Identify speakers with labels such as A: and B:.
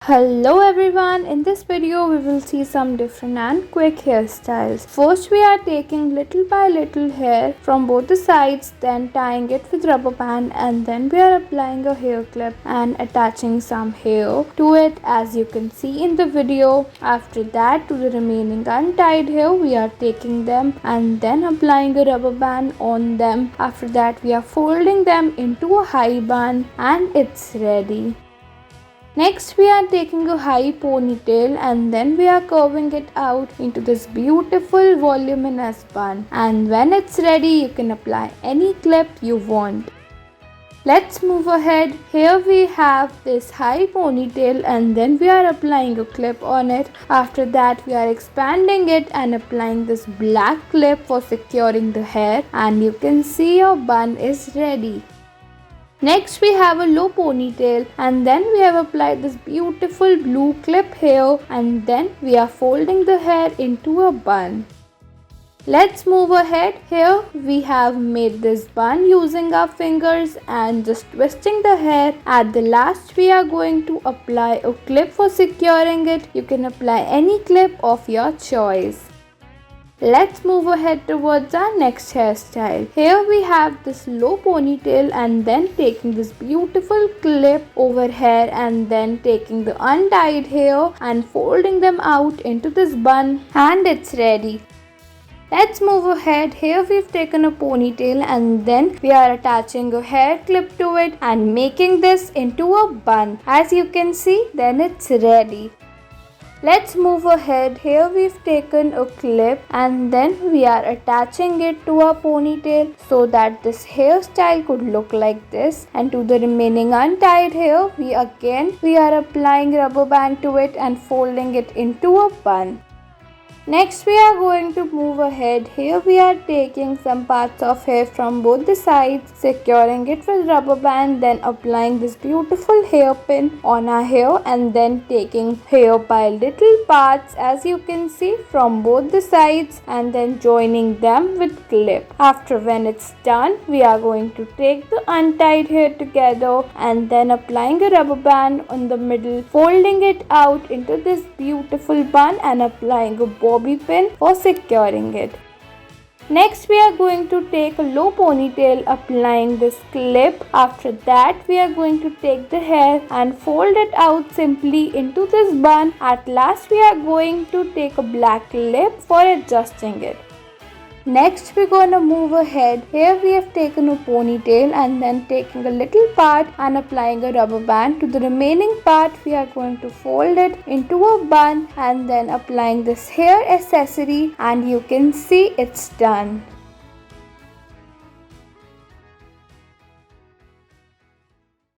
A: Hello everyone, in this video we will see some different and quick hairstyles. First we are taking little by little hair from both the sides, then tying it with rubber band, and then we are applying a hair clip and attaching some hair to it as you can see in the video. After that, to the remaining untied hair we are taking them and then applying a rubber band on them. After that we are folding them into a high bun and it's ready. Next we are taking a high ponytail and then we are curving it out into this beautiful voluminous bun, and when it's ready you can apply any clip you want. Let's move ahead. Here we have this high ponytail and then we are applying a clip on it. After that we are expanding it and applying this black clip for securing the hair, and you can see your bun is ready. Next we have a low ponytail and then we have applied this beautiful blue clip here, and then we are folding the hair into a bun. Let's move ahead. Here we have made this bun using our fingers and just twisting the hair. At the last we are going to apply a clip for securing it. You can apply any clip of your choice. Let's move ahead towards our next hairstyle. Here we have this low ponytail and then taking this beautiful clip over here and then taking the untied hair and folding them out into this bun, and it's ready. Let's move ahead. Here we've taken a ponytail and then we are attaching a hair clip to it and making this into a bun. As you can see, then it's ready. Let's move ahead. Here we've taken a clip and then we are attaching it to our ponytail so that this hairstyle could look like this, and to the remaining untied hair we are applying rubber band to it and folding it into a bun. Next we are going to move ahead. Here we are taking some parts of hair from both the sides, securing it with rubber band, then applying this beautiful hairpin on our hair and then taking hair by little parts as you can see from both the sides and then joining them with clip. After when it's done, we are going to take the untied hair together and then applying a rubber band on the middle, folding it out into this beautiful bun and applying a bobby pin for securing it. Next we are going to take a low ponytail, applying this clip. After that we are going to take the hair and fold it out simply into this bun. At last we are going to take a black clip for adjusting it. Next we're gonna move ahead. Here we have taken a ponytail and then taking a little part and applying a rubber band. To the remaining part we are going to fold it into a bun and then applying this hair accessory, and you can see it's done.